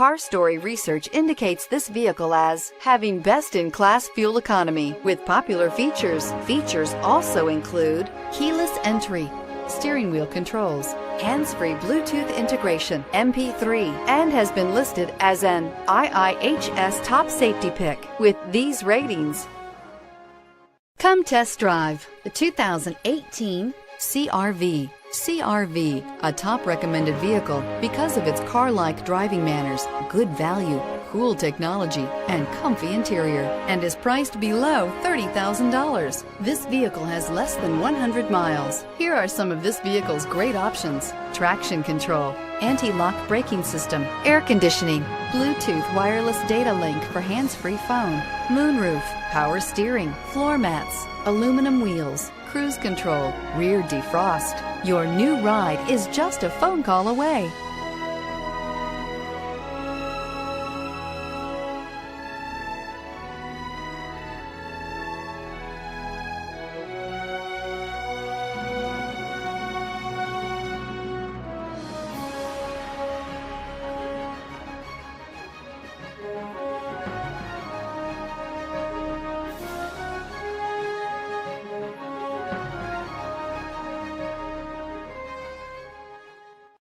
Car Story research indicates this vehicle as having best-in-class fuel economy with popular features. Features also include keyless entry, steering wheel controls, hands-free Bluetooth integration, MP3, and has been listed as an IIHS top safety pick with these ratings. Come test drive the 2018 CR-V. CR-V, a top recommended vehicle because of its car-like driving manners, good value, cool technology, and comfy interior, and is priced below $30,000. This vehicle has less than 100 miles. Here are some of this vehicle's great options: traction control, anti-lock braking system, air conditioning, Bluetooth wireless data link for hands-free phone, moonroof, power steering, floor mats, aluminum wheels, cruise control, rear defrost. Your new ride is just a phone call away.